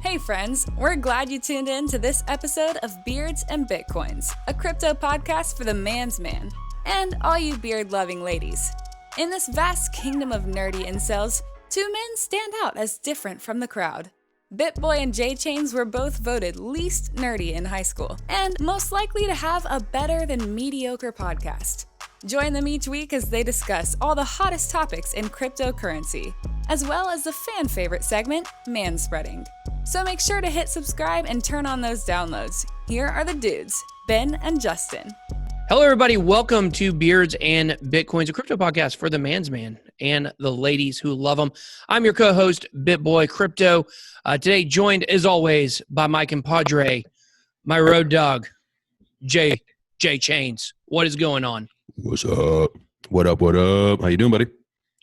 Hey friends, we're glad you tuned in to this episode of Beards and Bitcoins, a crypto podcast for the man's man, and all you beard-loving ladies. In this vast kingdom of nerdy incels, two men stand out as different from the crowd. BitBoy and J-Chains were both voted least nerdy in high school, and most likely to have a better than mediocre podcast. Join them each week as they discuss all the hottest topics in cryptocurrency, as well as the fan favorite segment, Manspreading. So make sure to hit subscribe and turn on those downloads. Here are the dudes, Ben and Justin. Hello, everybody. Welcome to Beards and Bitcoins, a crypto podcast for the man's man and the ladies who love them. I'm your co-host, BitBoy Crypto. Today, joined as always by my compadre, my road dog, J-Chains. What is going on? What's up? What up? What up? How you doing, buddy?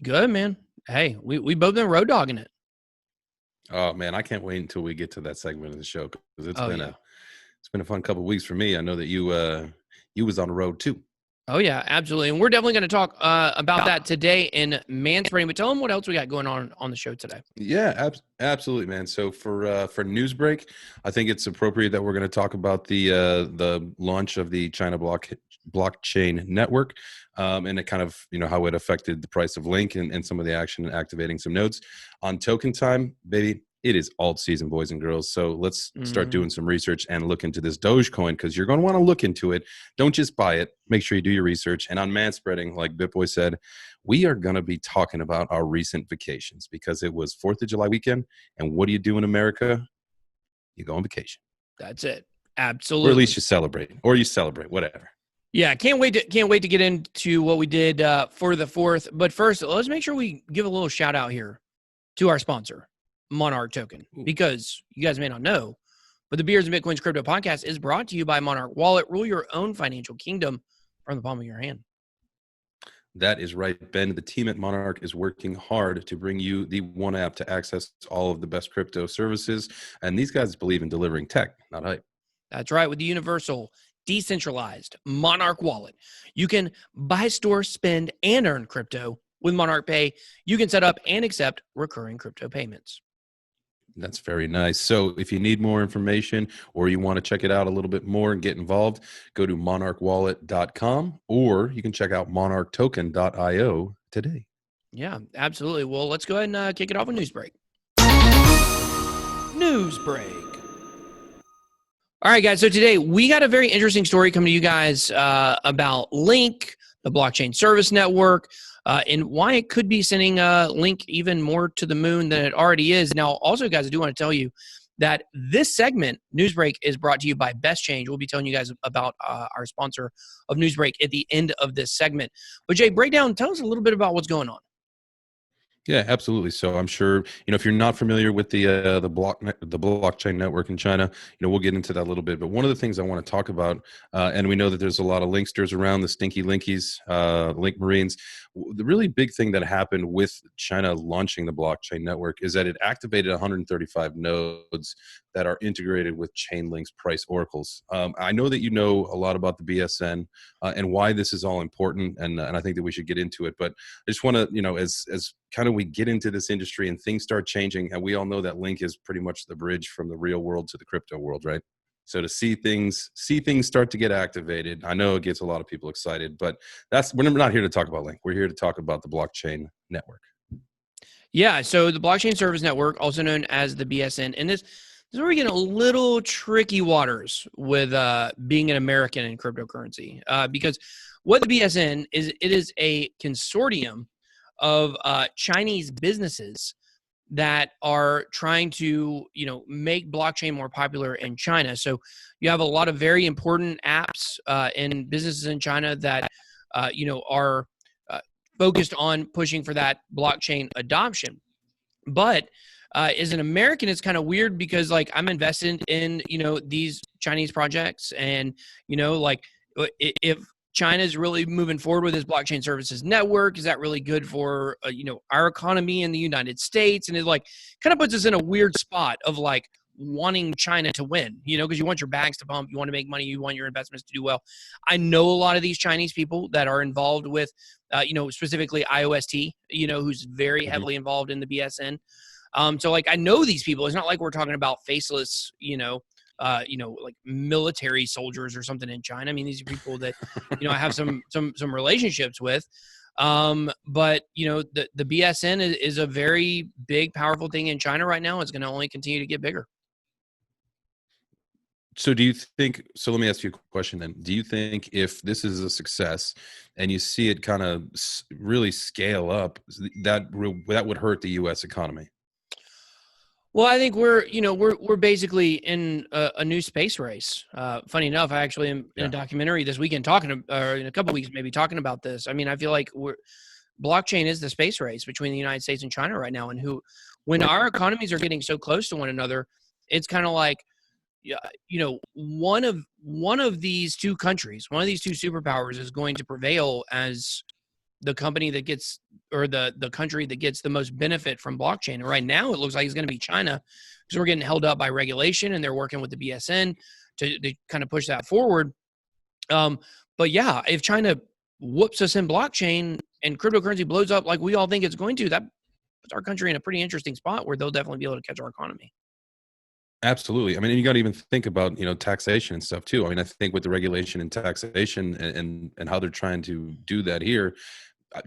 Good, man. Hey, we both been road dogging it. Oh man, I can't wait until we get to that segment of the show because it's been a fun couple of weeks for me. I know that you was on the road too. Oh yeah, absolutely, and we're definitely going to talk about that today in Manspreading. But tell them what else we got going on the show today. Yeah, absolutely, man. So for Newsbreak, I think it's appropriate that we're going to talk about the launch of the China blockchain network, and it kind of how it affected the price of Link and some of the action and activating some nodes. On token time, baby, it is alt season, boys and girls. So let's start doing some research and look into this DogeCoin, because you're going to want to look into it. Don't just buy it. Make sure you do your research. And on Manspreading, like BitBoy said, we are going to be talking about our recent vacations, because it was 4th of July weekend. And what do you do in America? You go on vacation. That's it. Absolutely. Or at least you celebrate, whatever. Yeah, can't wait to get into what we did for the 4th. But first, let's make sure we give a little shout out here to our sponsor, Monarch Token, because you guys may not know, but the Beards and Bitcoins Crypto Podcast is brought to you by Monarch Wallet. Rule your own financial kingdom from the palm of your hand. That is right, Ben. The team at Monarch is working hard to bring you the one app to access all of the best crypto services. And these guys believe in delivering tech, not hype. That's right. With the universal, decentralized Monarch Wallet, you can buy, store, spend, and earn crypto. With Monarch Pay, you can set up and accept recurring crypto payments. That's very nice. So if you need more information or you want to check it out a little bit more and get involved, go to monarchwallet.com, or you can check out monarchtoken.io today. Yeah, absolutely. Well, let's go ahead and kick it off with Newsbreak. Newsbreak. All right, guys. So today we got a very interesting story coming to you guys about Link, the blockchain service network, and why it could be sending Link even more to the moon than it already is. Now, also, guys, I do want to tell you that this segment, Newsbreak, is brought to you by Best Change. We'll be telling you guys about our sponsor of Newsbreak at the end of this segment. But Jay, tell us a little bit about what's going on. Yeah, absolutely. So I'm sure, if you're not familiar with the blockchain network in China, we'll get into that a little bit. But one of the things I want to talk about, and we know that there's a lot of linksters around, the stinky linkies, link marines. The really big thing that happened with China launching the blockchain network is that it activated 135 nodes that are integrated with Chainlink's price oracles. I know that you know a lot about the BSN and why this is all important, and I think that we should get into it. But I just want to, as kind of we get into this industry and things start changing, and we all know that Link is pretty much the bridge from the real world to the crypto world, right? So to see things start to get activated, I know it gets a lot of people excited, but we're not here to talk about Link. We're here to talk about the blockchain network. Yeah, so the blockchain service network, also known as the BSN, and this is where we get a little tricky waters with being an American in cryptocurrency, because what the BSN is, it is a consortium of Chinese businesses that are trying to, make blockchain more popular in China. So you have a lot of very important apps and businesses in China that, are focused on pushing for that blockchain adoption. But as an American, it's kind of weird because, I'm invested in, these Chinese projects, and, if China's really moving forward with this blockchain services network, is that really good for, our economy in the United States? And it kind of puts us in a weird spot of wanting China to win, because you want your bags to pump, you want to make money, you want your investments to do well. I know a lot of these Chinese people that are involved with, specifically IOST, who's very heavily involved in the BSN. So like I know these people. It's not like we're talking about faceless, like military soldiers or something in China. I mean, these are people that, I have some relationships with. But the BSN is a very big, powerful thing in China right now. It's going to only continue to get bigger. So do you think, so let me ask you a question then. Do you think if this is a success and you see it kind of really scale up, that would hurt the U.S. economy? Well, I think we're basically in a new space race. Funny enough, I actually am in a documentary this weekend or in a couple of weeks maybe talking about this. I mean, I feel like blockchain is the space race between the United States and China right now, and when our economies are getting so close to one another, it's kind of like, one of these two countries, one of these two superpowers is going to prevail as the company that gets, or the country that gets the most benefit from blockchain. And right now it looks like it's going to be China, because we're getting held up by regulation and they're working with the BSN to kind of push that forward. But yeah, if China whoops us in blockchain and cryptocurrency blows up like we all think it's going to, that puts our country in a pretty interesting spot where they'll definitely be able to catch our economy. Absolutely. I mean, you got to even think about, taxation and stuff too. I mean, I think with the regulation and taxation and how they're trying to do that here,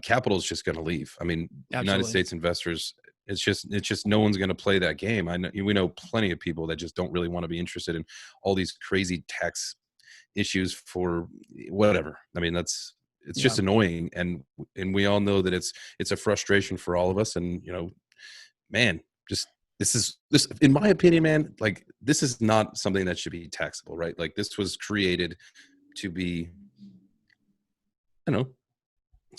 capital is just going to leave. I mean, Absolutely. United States investors, it's just no one's going to play that game. We know plenty of people that just don't really want to be interested in all these crazy tax issues for whatever. I mean, it's just annoying. And we all know that it's a frustration for all of us. And, man, this in my opinion, man, like this is not something that should be taxable, right? Like this was created to be,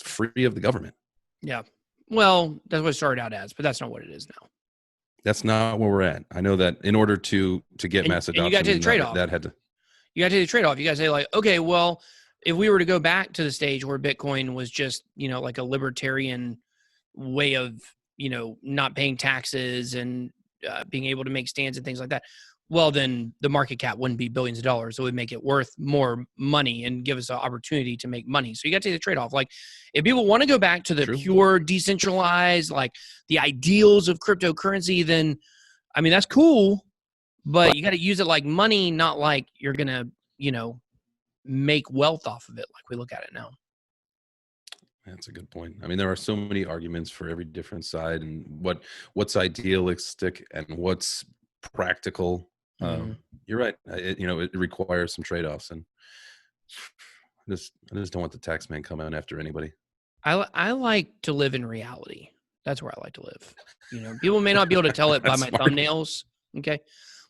free of the government. Yeah. Well, that's what it started out as, but that's not what it is now. That's not where we're at. I know that in order to get mass adoption, you got to take the trade-off. You got to take the trade-off. You got to say like, okay, well, if we were to go back to the stage where Bitcoin was just, like a libertarian way of, not paying taxes and being able to make stands and things like that, well, then the market cap wouldn't be billions of dollars. It would make it worth more money and give us an opportunity to make money. So you got to take the trade-off. Like if people want to go back to the pure decentralized, like the ideals of cryptocurrency, then, I mean, that's cool, but you got to use it like money, not like you're going to, make wealth off of it like we look at it now. That's a good point. I mean, there are so many arguments for every different side and what's idealistic and what's practical. You're right. It requires some trade-offs, and I just don't want the tax man coming after anybody. I like to live in reality. That's where I like to live. People may not be able to tell it by my thumbnails. Okay.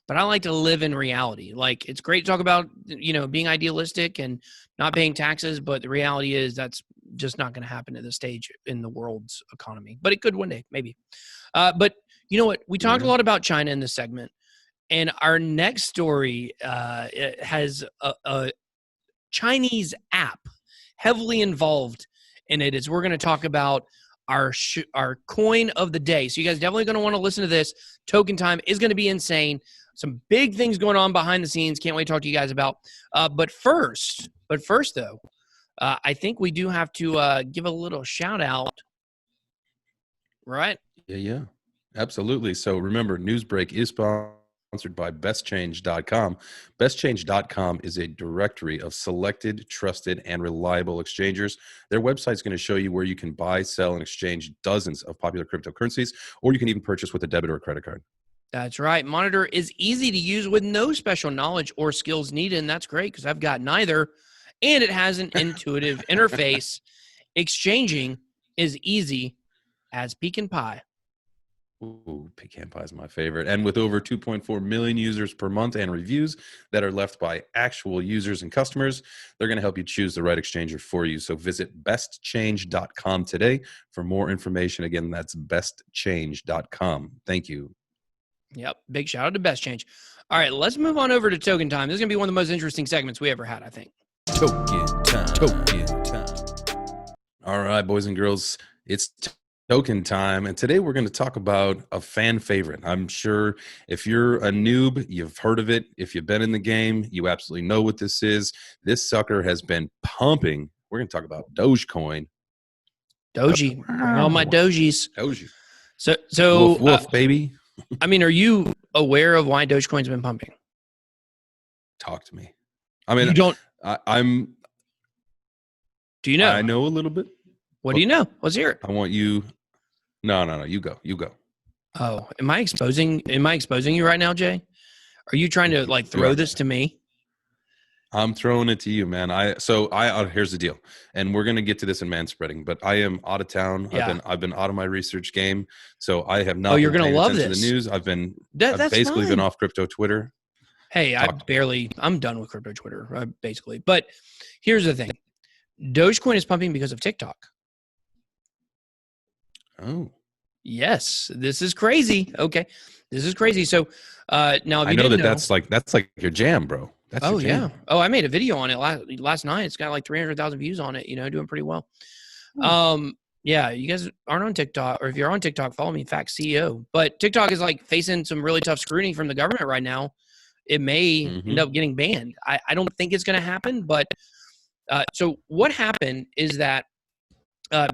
But I like to live in reality. Like it's great to talk about, being idealistic and not paying taxes, but the reality is that's just not going to happen at this stage in the world's economy. But it could one day, maybe. But you know what? We talked a lot about China in this segment, and our next story it has a Chinese app heavily involved in it. As we're going to talk about our coin of the day. So you guys definitely going to want to listen to this. Token time is going to be insane. Some big things going on behind the scenes. Can't wait to talk to you guys about. But first though, I think we do have to give a little shout out. Right? Yeah. Absolutely. So remember, Newsbreak is sponsored by bestchange.com. Bestchange.com is a directory of selected, trusted, and reliable exchangers. Their website is going to show you where you can buy, sell, and exchange dozens of popular cryptocurrencies, or you can even purchase with a debit or a credit card. That's right. Monitor is easy to use with no special knowledge or skills needed, and that's great because I've got neither. And it has an intuitive interface. Exchanging is easy as pecan pie. Ooh, pecan pie is my favorite. And with over 2.4 million users per month and reviews that are left by actual users and customers, they're going to help you choose the right exchanger for you. So visit bestchange.com today for more information. Again, that's bestchange.com. Thank you. Yep. Big shout out to Best Change. All right, let's move on over to token time. This is going to be one of the most interesting segments we ever had, I think. Token time. All right, boys and girls, it's token time. And today we're going to talk about a fan favorite. I'm sure if you're a noob, you've heard of it. If you've been in the game, you absolutely know what this is. This sucker has been pumping. We're going to talk about DogeCoin. Doji. All my Dojies. Doji. So Wolf, wolf, baby. I mean, are you aware of why Dogecoin's been pumping? Talk to me. I mean, You don't. I'm. Do you know? I know a little bit. What do you know? Let's hear it. I want you. No. You go. You go. Oh, am I exposing you right now, Jay? Are you trying to like throw this to me? I'm throwing it to you, man. Here's the deal, and we're gonna get to this in Manspreading, but I am out of town. Yeah. I've been out of my research game, so I have not. Oh, you're been gonna paying love attention this. to the news. I've That's basically fine. been off crypto Twitter. Hey, I'm done with crypto Twitter, basically. But here's the thing. Dogecoin is pumping because of TikTok. Oh. Yes, this is crazy. Okay. This is crazy. So now if I you know didn't that's like your jam, bro. That's your jam. yeah. Oh, I made a video on it last night. It's got like 300,000 views on it, doing pretty well. Yeah, you guys aren't on TikTok, or if you're on TikTok, follow me, Fact CEO. But TikTok is like facing some really tough scrutiny from the government right now. It may end up getting banned. I don't think it's going to happen, but so what happened is that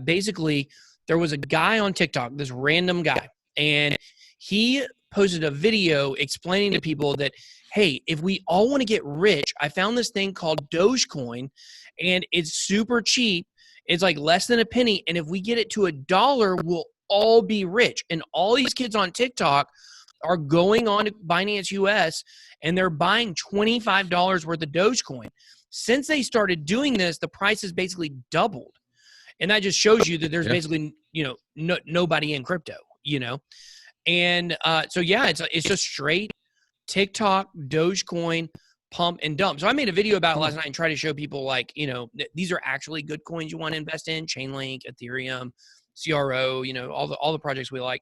basically there was a guy on TikTok, this random guy, and he posted a video explaining to people that, hey, if we all want to get rich, I found this thing called DogeCoin, and it's super cheap. It's like less than a penny, and if we get it to $1, we'll all be rich. And all these kids on TikTok are going on to Binance US, and they're buying $25 worth of Dogecoin. Since they started doing this, the price has basically doubled. And that just shows you that there's basically, nobody in crypto, And so, yeah, it's just straight TikTok, Dogecoin, pump and dump. So I made a video about it last night and tried to show people like, these are actually good coins you want to invest in: Chainlink, Ethereum, CRO, all the projects we like.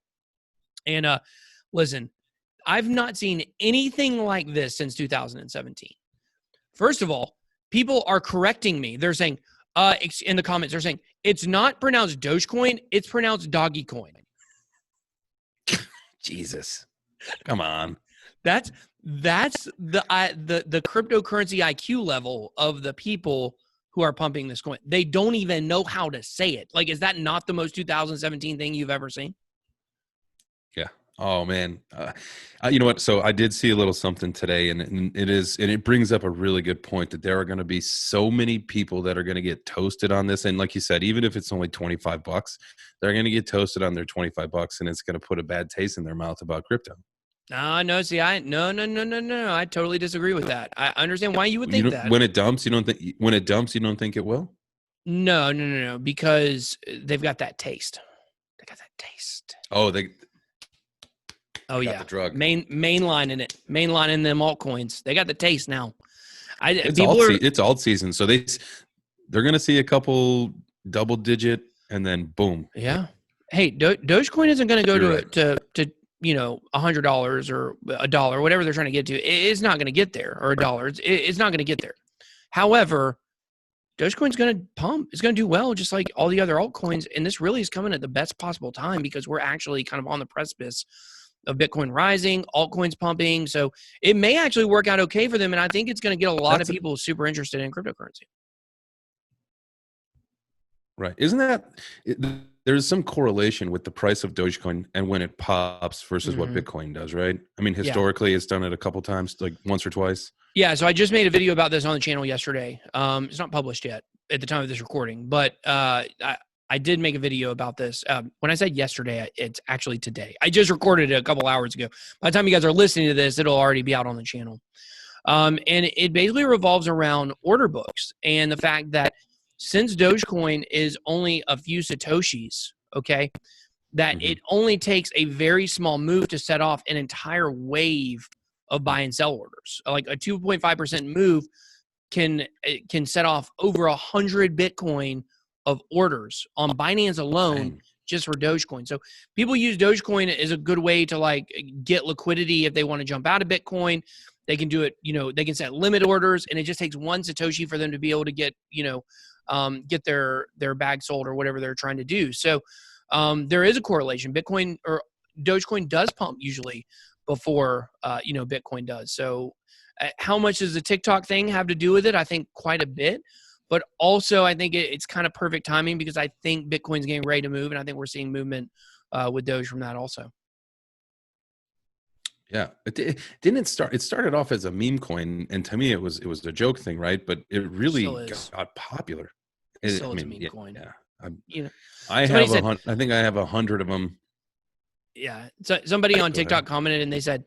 And listen, I've not seen anything like this since 2017. First of all, people are correcting me. They're saying, in the comments, they're saying, it's not pronounced Dogecoin, it's pronounced DoggyCoin. Jesus. Come on. That's the cryptocurrency IQ level of the people who are pumping this coin. They don't even know how to say it. Like, is that not the most 2017 thing you've ever seen? Yeah. Oh man. You know what? So I did see a little something today, and it brings up a really good point that there are going to be so many people that are going to get toasted on this. And like you said, even if it's only $25, they're going to get toasted on their $25, and it's going to put a bad taste in their mouth about crypto. No. See, no. I totally disagree with that. I understand why you would think that. When it dumps, you don't think it will? No. Because they've got that taste. They got that taste. Oh yeah, the drug. Mainlining them altcoins. They got the taste now. It's alt season, so they're gonna see a couple double digit, and then boom. Yeah. Hey, Dogecoin isn't gonna go to $100 or $1, whatever they're trying to get to. It's not gonna get there, or $1. It's not gonna get there. However, Dogecoin's going to pump. It's going to do well, just like all the other altcoins. And this really is coming at the best possible time because we're actually kind of on the precipice of Bitcoin rising, altcoins pumping. So it may actually work out okay for them. And I think it's going to get a lot of people super interested in cryptocurrency. Right. There's some correlation with the price of Dogecoin and when it pops versus what Bitcoin does, right? I mean, historically, it's done it a couple times, like once or twice. Yeah, so I just made a video about this on the channel yesterday. It's not published yet at the time of this recording, but I did make a video about this. When I said yesterday, it's actually today. I just recorded it a couple hours ago. By the time you guys are listening to this, it'll already be out on the channel. And it basically revolves around order books and the fact that since Dogecoin is only a few Satoshis, okay, that it only takes a very small move to set off an entire wave of buy and sell orders. Like a 2.5% move can set off over 100 Bitcoin of orders on Binance alone just for Dogecoin. So people use Dogecoin as a good way to like get liquidity if they want to jump out of Bitcoin. They can do it, they can set limit orders, and it just takes one Satoshi for them to be able to get, get their bag sold or whatever they're trying to do. So there is a correlation. Bitcoin or Dogecoin does pump usually before, Bitcoin does. So how much does the TikTok thing have to do with it? I think quite a bit. But also, I think it's kind of perfect timing because I think Bitcoin's getting ready to move, and I think we're seeing movement with Doge from that also. Yeah, it started off as a meme coin, and to me, it was a joke thing, right? But it really got popular. Still is a meme coin. Yeah, I think I have 100 of them. Yeah, so somebody on TikTok commented, and they said,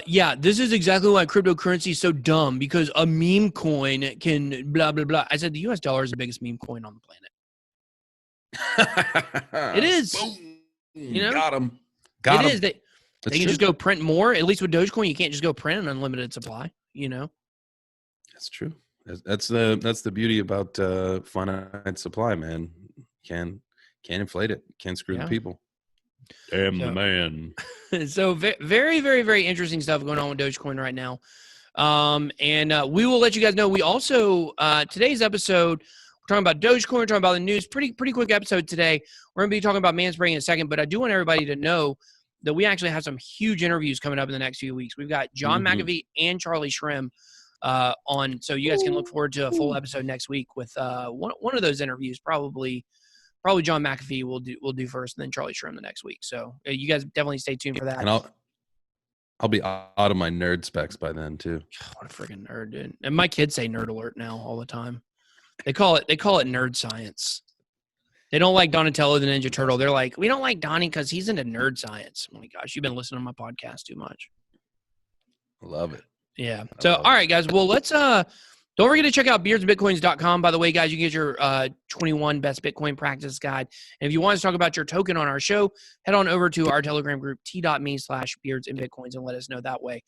yeah, this is exactly why cryptocurrency is so dumb, because a meme coin can blah blah blah. I said the U.S. dollar is the biggest meme coin on the planet. It is. Boom. You know, got them. It is. They can just go print more. At least with DogeCoin, you can't just go print an unlimited supply. That's true. That's the beauty about finite supply, man. Can't inflate it. Can't screw the people. Damn the man. So very, very, very interesting stuff going on with DogeCoin right now. And we will let you guys know. We also today's episode, we're talking about DogeCoin, we're talking about the news. Pretty quick episode today. We're gonna be talking about Manspreading in a second, but I do want everybody to know that we actually have some huge interviews coming up in the next few weeks. We've got John McAfee and Charlie Shrem on, so you guys can look forward to a full episode next week with one of those interviews. Probably John McAfee will do first, and then Charlie Shrem the next week. So you guys definitely stay tuned for that. And I'll be out of my nerd specs by then too. What a freaking nerd, dude! And my kids say nerd alert now all the time. They call it nerd science. They don't like Donatello the Ninja Turtle. They're like, we don't like Donnie because he's into nerd science. Oh my gosh, you've been listening to my podcast too much. Love it. Yeah. So, all right, guys. Well, let's don't forget to check out beardsandbitcoins.com. By the way, guys, you can get your 21 best Bitcoin practice guide. And if you want to talk about your token on our show, head on over to our Telegram group, t.me/beardsandbitcoins, and let us know that way.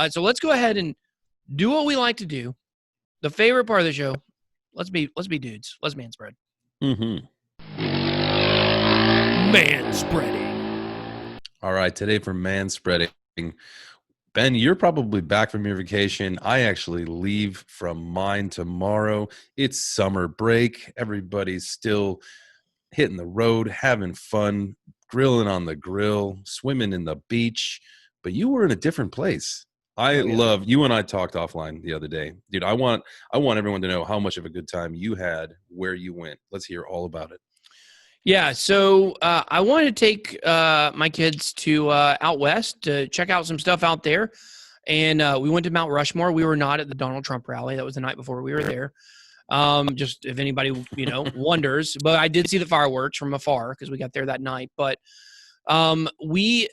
So let's go ahead and do what we like to do. The favorite part of the show. Let's be dudes. Let's manspread. Mm-hmm. Manspreading. All right, today for Manspreading. Ben, you're probably back from your vacation. I actually leave from mine tomorrow. It's summer break. Everybody's still hitting the road, having fun, grilling on the grill, swimming in the beach. But you were in a different place. Love you, and I talked offline the other day. Dude, I want everyone to know how much of a good time you had, where you went. Let's hear all about it. Yeah, so I wanted to take my kids to out west to check out some stuff out there. And we went to Mount Rushmore. We were not at the Donald Trump rally. That was the night before we were there. Just if anybody, wonders. But I did see the fireworks from afar because we got there that night. But we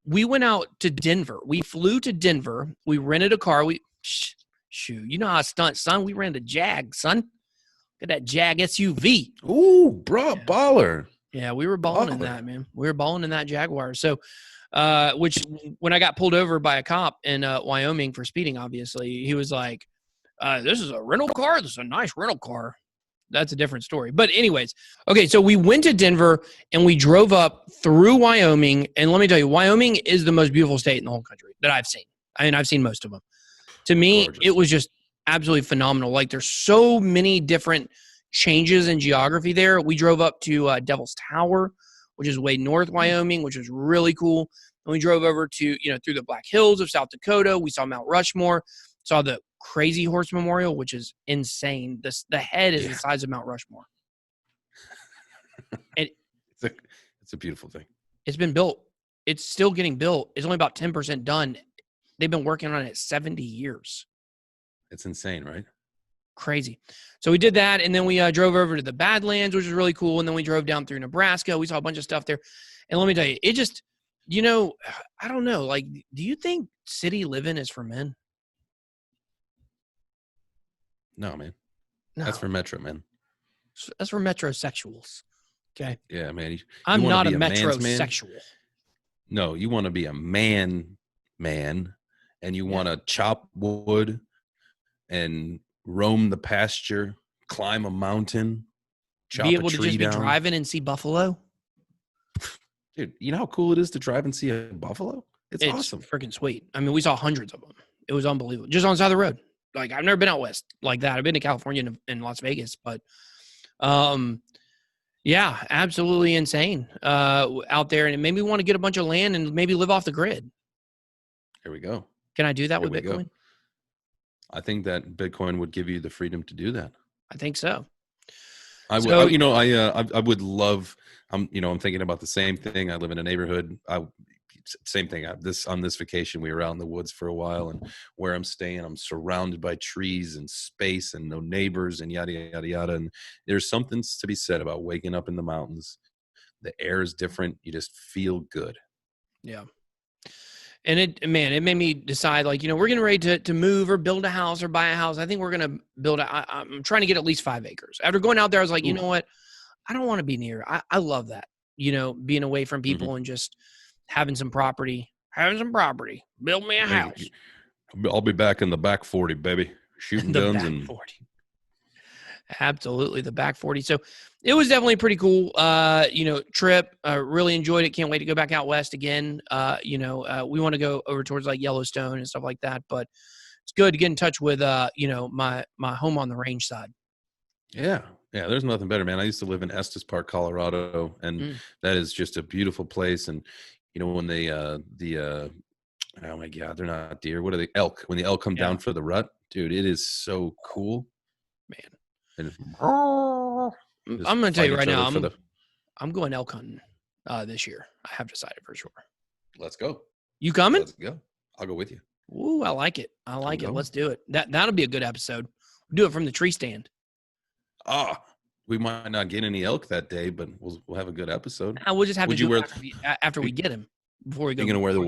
went out to Denver. We flew to Denver. We rented a car. Shoot, you know how I stunt, son. We rented a Jag, son. Look at that Jag SUV. Ooh, bro, yeah. Baller. Yeah, we were balling in that, man. We were balling in that Jaguar. So, which when I got pulled over by a cop in Wyoming for speeding, obviously, he was like, this is a rental car? This is a nice rental car. That's a different story. But anyways, okay, so we went to Denver and we drove up through Wyoming. And let me tell you, Wyoming is the most beautiful state in the whole country that I've seen. I mean, I've seen most of them. To me, gorgeous. It was just absolutely phenomenal. Like, there's so many different changes in geography there. We drove up to Devil's Tower, which is way north Wyoming, which was really cool. And we drove over to, through the Black Hills of South Dakota. We saw Mount Rushmore, saw the Crazy Horse Memorial, which is insane. The head is the size of Mount Rushmore. And it's a beautiful thing. It's been built. It's still getting built. It's only about 10% done. They've been working on it 70 years. It's insane, right? Crazy. So we did that, and then we drove over to the Badlands, which was really cool, and then we drove down through Nebraska. We saw a bunch of stuff there. And let me tell you, it just, I don't know. Like, do you think city living is for men? No, man. No. That's for metro men. That's for metrosexuals. Okay? Yeah, man. I'm not a metrosexual. No, you want to be a man, and you want to chop wood and roam the pasture, climb a mountain, chop a tree down. Be able to just be driving and see buffalo? Dude, you know how cool it is to drive and see a buffalo? It's awesome. Freaking sweet. I mean, we saw hundreds of them. It was unbelievable. Just on the side of the road. Like, I've never been out west like that. I've been to California and Las Vegas, but yeah, absolutely insane out there. And it made me want to get a bunch of land and maybe live off the grid. Here we go. Can I do that with Bitcoin? I think that Bitcoin would give you the freedom to do that. I think so. I would love I'm thinking about the same thing. I live in a neighborhood. Same thing. On this vacation, we were out in the woods for a while, and where I'm staying, I'm surrounded by trees and space and no neighbors and yada yada yada. And there's something to be said about waking up in the mountains. The air is different. You just feel good. Yeah. And it made me decide, like, we're getting ready to move or build a house or buy a house. I think we're going to I'm trying to get at least 5 acres. After going out there, I was like, you know what? I don't want to be near. I love that, being away from people and just having some property, build me a house. I'll be back in the back 40, baby. Shooting the guns back and 40. Absolutely. The back 40. So it was definitely a pretty cool, trip. Really enjoyed it. Can't wait to go back out west again. We want to go over towards like Yellowstone and stuff like that, but it's good to get in touch with, my home on the range side. Yeah. Yeah. There's nothing better, man. I used to live in Estes Park, Colorado, and that is just a beautiful place. And, when they, oh my God, they're not deer. What are they? Elk. When the elk come down for the rut, dude, it is so cool, man. And I'm going to tell you right now, I'm going elk hunting this year. I have decided for sure. Let's go. You coming? Let's go. I'll go with you. Ooh, I like it. Let's do it. That'll be a good episode. We'll do it from the tree stand. We might not get any elk that day, but we'll have a good episode. We'll just have to do it after we get him. Before we go. You're going to wear the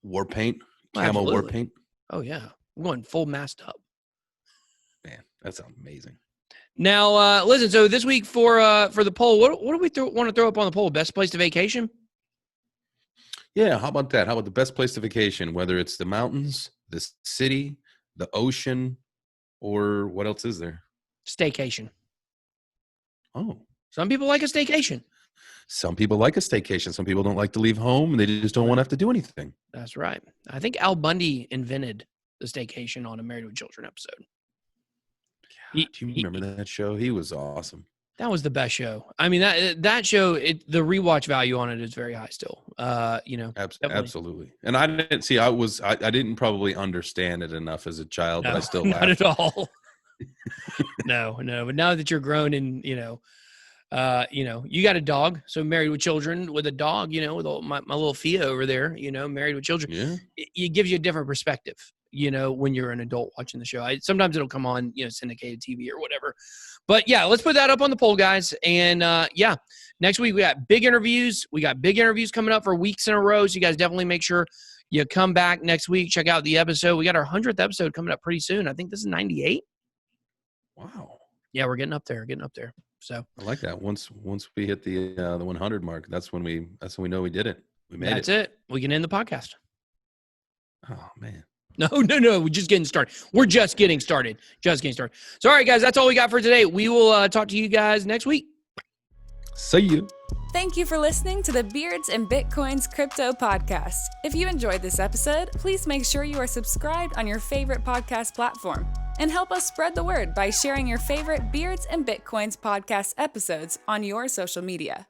war paint? Camo war paint? Oh, yeah. I'm going full masked up. Man, that's amazing. Now, listen, so this week for the poll, what do we want to throw up on the poll? Best place to vacation? Yeah, how about that? How about the best place to vacation, whether it's the mountains, the city, the ocean, or what else is there? Staycation. Oh. Some people like a staycation. Some people like a staycation. Some people don't like to leave home, and they just don't want to have to do anything. That's right. I think Al Bundy invented the staycation on a Married with Children episode. Do you remember that show? He was awesome. That was the best show. I mean, that show, the rewatch value on it is very high still. Absolutely. And I didn't see. I didn't probably understand it enough as a child, but I still laughed. Not at all. No. But now that you're grown and you got a dog, so Married with Children with a dog, with my little Fia over there, Married with Children. Yeah. It gives you a different perspective. When you're an adult watching the show. Sometimes it'll come on, syndicated TV or whatever. But yeah, let's put that up on the poll, guys. And next week we got big interviews. We got big interviews coming up for weeks in a row. So you guys definitely make sure you come back next week. Check out the episode. We got our 100th episode coming up pretty soon. I think this is 98. Wow. Yeah, we're getting up there. So I like that. Once we hit the 100 mark, that's when we know we did it. We made it. That's it. We can end the podcast. Oh man. No. We're just getting started. So, all right, guys, that's all we got for today. We will talk to you guys next week. See you. Thank you for listening to the Beards and Bitcoins Crypto Podcast. If you enjoyed this episode, please make sure you are subscribed on your favorite podcast platform. And help us spread the word by sharing your favorite Beards and Bitcoins podcast episodes on your social media.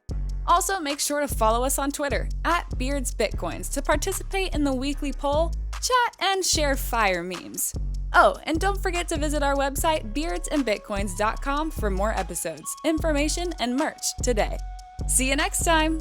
Also, make sure to follow us on Twitter @BeardsBitcoins to participate in the weekly poll, chat, and share fire memes. Oh, and don't forget to visit our website, beardsandbitcoins.com, for more episodes, information, and merch today. See you next time!